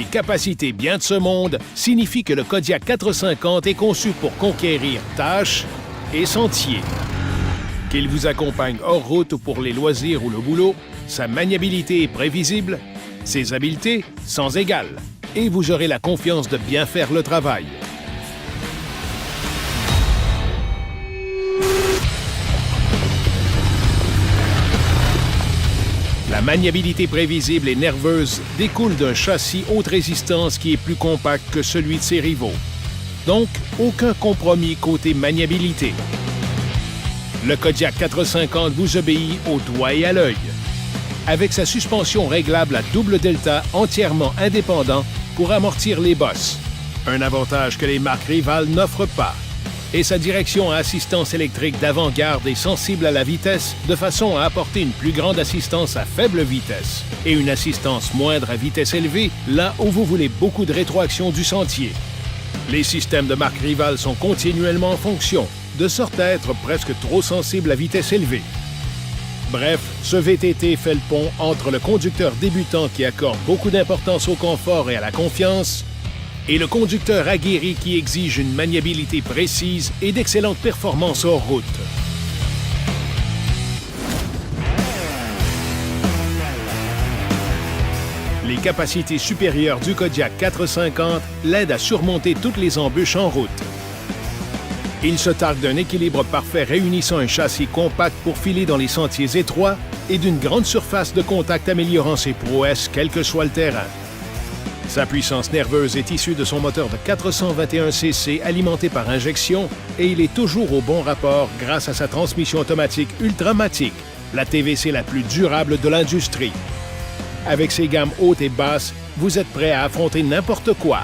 Les capacités bien de ce monde signifient que le Kodiaq 450 est conçu pour conquérir tâches et sentiers. Qu'il vous accompagne hors route ou pour les loisirs ou le boulot, sa maniabilité est prévisible, ses habiletés sans égal, et vous aurez la confiance de bien faire le travail. La maniabilité prévisible et nerveuse découle d'un châssis haute résistance qui est plus compact que celui de ses rivaux. Donc, aucun compromis côté maniabilité. Le Kodiaq 450 vous obéit au doigt et à l'œil. Avec sa suspension réglable à double delta entièrement indépendant pour amortir les bosses, un avantage que les marques rivales n'offrent pas. Et sa direction à assistance électrique d'avant-garde est sensible à la vitesse de façon à apporter une plus grande assistance à faible vitesse et une assistance moindre à vitesse élevée là où vous voulez beaucoup de rétroaction du sentier. Les systèmes de marque rivale sont continuellement en fonction, de sorte à être presque trop sensibles à vitesse élevée. Bref, ce VTT fait le pont entre le conducteur débutant qui accorde beaucoup d'importance au confort et à la confiance et le conducteur aguerri qui exige une maniabilité précise et d'excellentes performances hors route. Les capacités supérieures du Kodiaq 450 l'aident à surmonter toutes les embûches en route. Il se targue d'un équilibre parfait réunissant un châssis compact pour filer dans les sentiers étroits et d'une grande surface de contact améliorant ses prouesses quel que soit le terrain. Sa puissance nerveuse est issue de son moteur de 421 cc alimenté par injection et il est toujours au bon rapport grâce à sa transmission automatique Ultramatic, la TVC la plus durable de l'industrie. Avec ses gammes hautes et basses, vous êtes prêt à affronter n'importe quoi.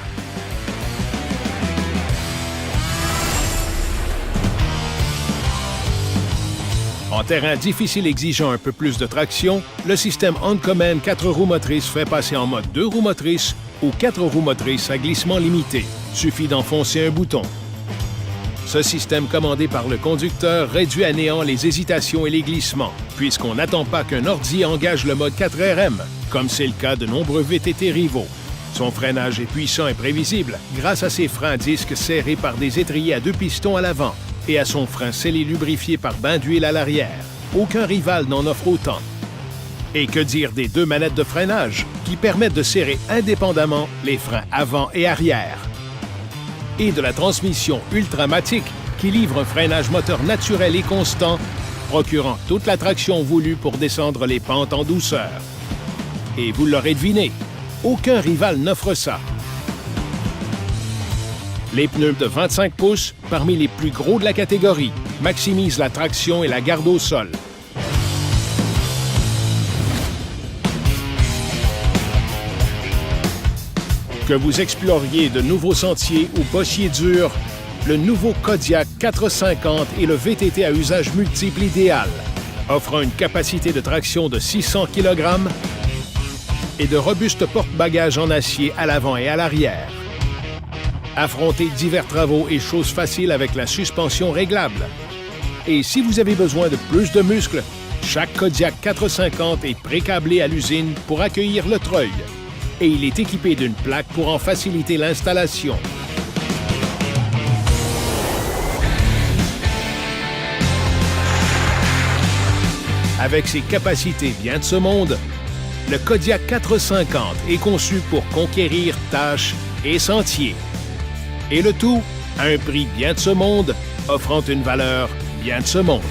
En terrain difficile exigeant un peu plus de traction, le système On-Command 4 roues motrices fait passer en mode 2 roues motrices ou 4 roues motrices à glissement limité. Suffit d'enfoncer un bouton. Ce système commandé par le conducteur réduit à néant les hésitations et les glissements, puisqu'on n'attend pas qu'un ordi engage le mode 4RM, comme c'est le cas de nombreux VTT rivaux. Son freinage est puissant et prévisible grâce à ses freins à disque serrés par des étriers à 2 pistons à l'avant et à son frein scellé lubrifié par bain d'huile à l'arrière. Aucun rival n'en offre autant. Et que dire des 2 manettes de freinage qui permettent de serrer indépendamment les freins avant et arrière. Et de la transmission Ultramatic qui livre un freinage moteur naturel et constant, procurant toute la traction voulue pour descendre les pentes en douceur. Et vous l'aurez deviné, aucun rival n'offre ça. Les pneus de 25 pouces, parmi les plus gros de la catégorie, maximisent la traction et la garde au sol. Que vous exploriez de nouveaux sentiers ou bossiers durs, le nouveau Kodiaq 450 est le VTT à usage multiple idéal, offrant une capacité de traction de 600 kg et de robustes porte-bagages en acier à l'avant et à l'arrière. Affrontez divers travaux et choses faciles avec la suspension réglable. Et si vous avez besoin de plus de muscles, chaque Kodiaq 450 est pré-câblé à l'usine pour accueillir le treuil. Et il est équipé d'une plaque pour en faciliter l'installation. Avec ses capacités bien de ce monde, le Kodiaq 450 est conçu pour conquérir tâches et sentiers. Et le tout à un prix bien de ce monde, offrant une valeur bien de ce monde.